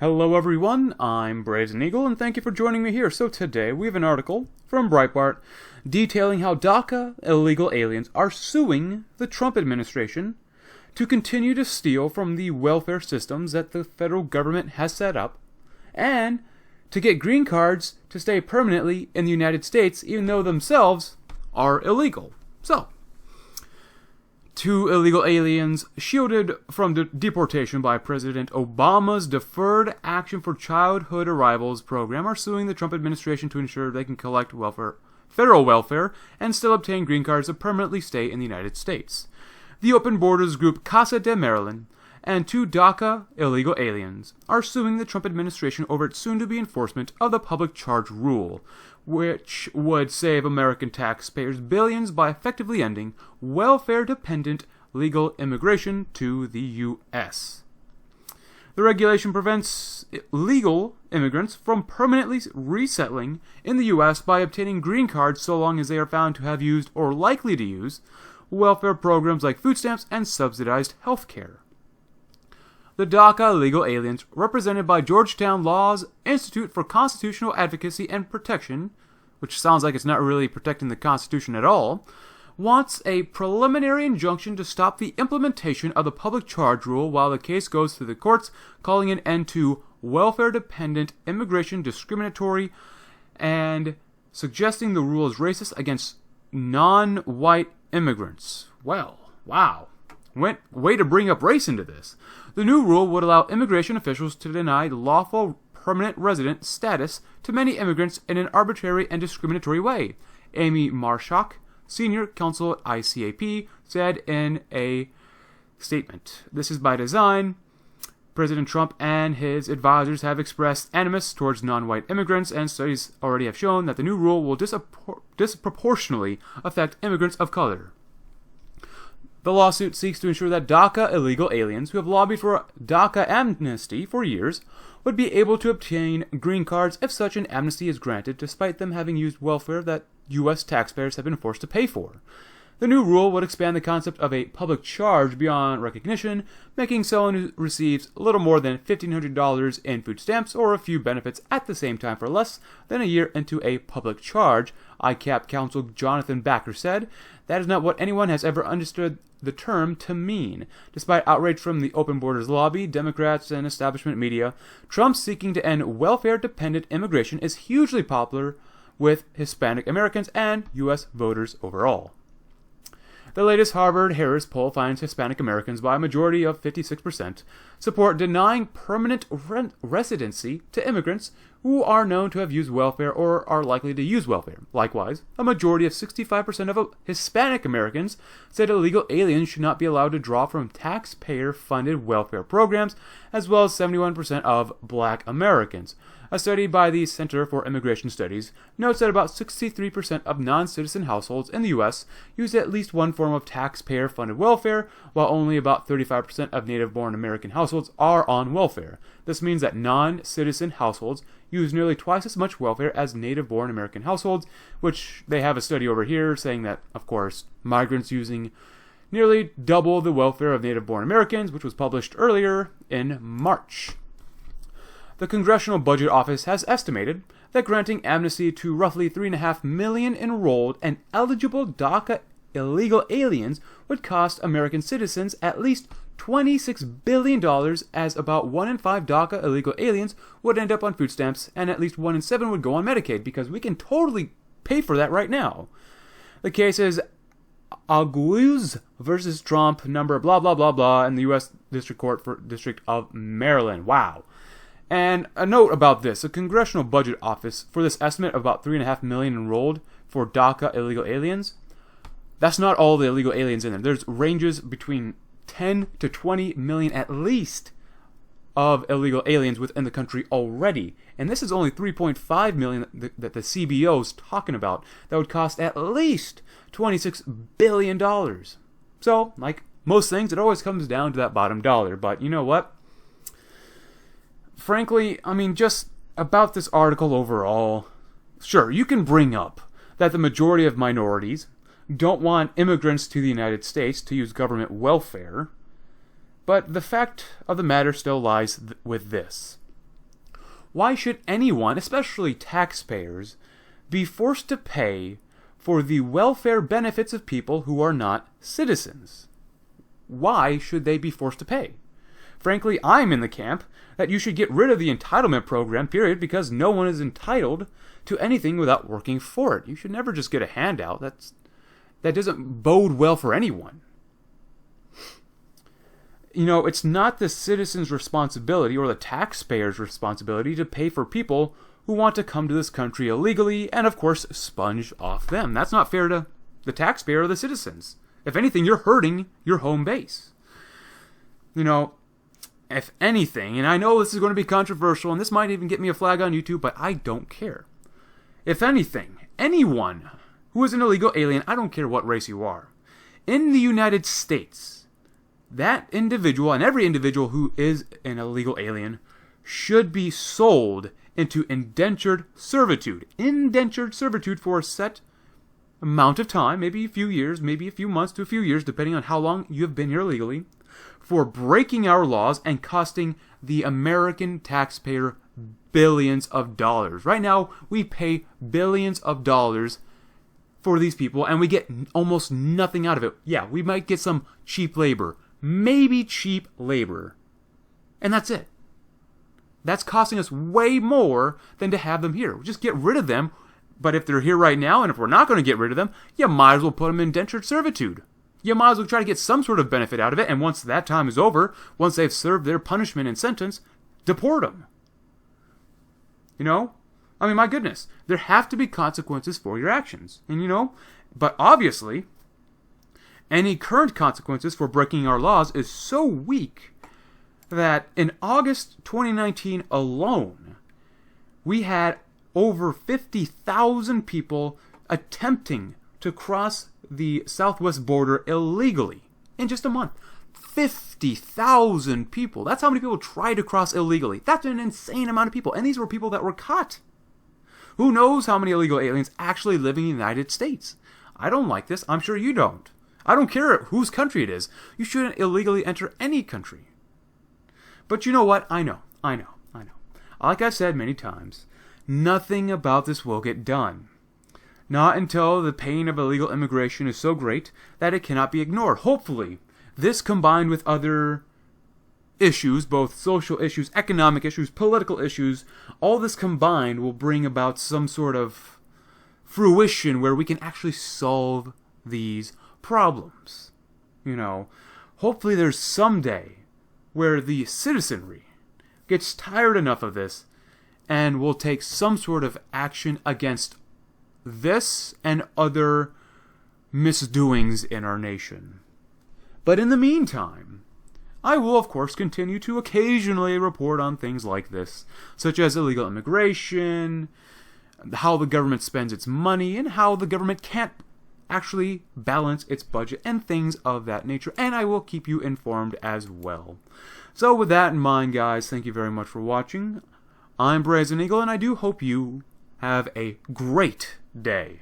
Hello everyone, I'm Brazen Eagle and thank you for joining me here. So today we have an article from Breitbart detailing how DACA illegal aliens are suing the Trump administration to continue to steal from the welfare systems that the federal government has set up and to get green cards to stay permanently in the United States even though themselves are illegal. So, two illegal aliens shielded from deportation by President Obama's Deferred Action for Childhood Arrivals program are suing the Trump administration to ensure they can collect federal welfare and still obtain green cards to permanently stay in the United States. The Open Borders group Casa de Maryland and two DACA illegal aliens are suing the Trump administration over its soon-to-be enforcement of the public charge rule, which would save American taxpayers billions by effectively ending welfare-dependent legal immigration to the U.S. The regulation prevents legal immigrants from permanently resettling in the U.S. by obtaining green cards so long as they are found to have used or likely to use welfare programs like food stamps and subsidized health care. The DACA illegal aliens, represented by Georgetown Law's Institute for Constitutional Advocacy and Protection, which sounds like it's not really protecting the Constitution at all, wants a preliminary injunction to stop the implementation of the public charge rule while the case goes through the courts, calling an end to welfare-dependent immigration discriminatory and suggesting the rule is racist against non-white immigrants. Well, wow. Way to bring up race into this. The new rule would allow immigration officials to deny lawful permanent resident status to many immigrants in an arbitrary and discriminatory way, Amy Marshak, senior counsel at ICAP, said in a statement. This is by design. President Trump and his advisors have expressed animus towards non-white immigrants, and studies already have shown that the new rule will disproportionately affect immigrants of color. The lawsuit seeks to ensure that DACA illegal aliens who have lobbied for DACA amnesty for years would be able to obtain green cards if such an amnesty is granted, despite them having used welfare that U.S. taxpayers have been forced to pay for. The new rule would expand the concept of a public charge beyond recognition, making someone who receives little more than $1,500 in food stamps or a few benefits at the same time for less than a year into a public charge, ICAP counsel Jonathan Backer said. That is not what anyone has ever understood the term to mean. Despite outrage from the Open Borders lobby, Democrats, and establishment media, Trump seeking to end welfare-dependent immigration is hugely popular with Hispanic Americans and U.S. voters overall. The latest Harvard-Harris poll finds Hispanic Americans, by a majority of 56%, support denying permanent residency to immigrants who are known to have used welfare or are likely to use welfare. Likewise, a majority of 65% of Hispanic Americans said illegal aliens should not be allowed to draw from taxpayer-funded welfare programs, as well as 71% of Black Americans. A study by the Center for Immigration Studies notes that about 63% of non-citizen households in the U.S. use at least one form of taxpayer-funded welfare, while only about 35% of native-born American households are on welfare. This means that non-citizen households use nearly twice as much welfare as native-born American households, which they have a study over here saying that, of course, migrants using nearly double the welfare of native-born Americans, which was published earlier in March. The Congressional Budget Office has estimated that granting amnesty to roughly 3.5 million enrolled and eligible DACA illegal aliens would cost American citizens at least $26 billion, as about 1 in 5 DACA illegal aliens would end up on food stamps, and at least 1 in 7 would go on Medicaid, because we can totally pay for that right now. The case is Aguiluz versus Trump, number blah blah blah blah, in the U.S. District Court for District of Maryland. Wow. And a note about this, the Congressional Budget Office, for this estimate of about 3.5 million enrolled for DACA illegal aliens, that's not all the illegal aliens in there. There's ranges between 10 to 20 million at least of illegal aliens within the country already. And this is only 3.5 million that the CBO is talking about. That would cost at least $26 billion. So, like most things, it always comes down to that bottom dollar. But you know what? Frankly, I mean, just about this article overall, sure, you can bring up that the majority of minorities don't want immigrants to the United States to use government welfare, but the fact of the matter still lies with this. Why should anyone, especially taxpayers, be forced to pay for the welfare benefits of people who are not citizens? Why should they be forced to pay? Frankly, I'm in the camp that you should get rid of the entitlement program, period, because no one is entitled to anything without working for it. You should never just get a handout. That doesn't bode well for anyone. You know, it's not the citizen's responsibility or the taxpayer's responsibility to pay for people who want to come to this country illegally and, of course, sponge off them. That's not fair to the taxpayer or the citizens. If anything, you're hurting your home base. You know, if anything, and I know this is going to be controversial, and this might even get me a flag on YouTube, but I don't care. If anything, anyone who is an illegal alien, I don't care what race you are, in the United States, that individual and every individual who is an illegal alien should be sold into indentured servitude. Indentured servitude for a set amount of time, maybe a few years, maybe a few months to a few years, depending on how long you have been here illegally, for breaking our laws and costing the American taxpayer billions of dollars. Right now, we pay billions of dollars for these people, and we get almost nothing out of it. Yeah, we might get some cheap labor. Maybe cheap labor. And that's it. That's costing us way more than to have them here. We'll just get rid of them. But if they're here right now, and if we're not going to get rid of them, you might as well put them in indentured servitude. You might as well try to get some sort of benefit out of it, and once that time is over, once they've served their punishment and sentence, deport them. You know? I mean, my goodness. There have to be consequences for your actions. And you know, but obviously, any current consequences for breaking our laws is so weak that in August 2019 alone, we had over 50,000 people attempting to cross the southwest border illegally in just a month. 50,000 people. That's how many people tried to cross illegally. That's an insane amount of people. And these were people that were caught. Who knows how many illegal aliens actually live in the United States? I don't like this. I'm sure you don't. I don't care whose country it is. You shouldn't illegally enter any country. But you know what? I know. Like I've said many times, nothing about this will get done. Not until the pain of illegal immigration is so great that it cannot be ignored. Hopefully, this combined with other issues, both social issues, economic issues, political issues, all this combined will bring about some sort of fruition where we can actually solve these problems. You know, hopefully there's someday where the citizenry gets tired enough of this and will take some sort of action against this and other misdoings in our nation. But in the meantime, I will of course continue to occasionally report on things like this, such as illegal immigration, how the government spends its money, and how the government can't actually balance its budget, and things of that nature, and I will keep you informed as well. So with that in mind, guys, thank you very much for watching. I'm Brazen Eagle, and I do hope you have a great day.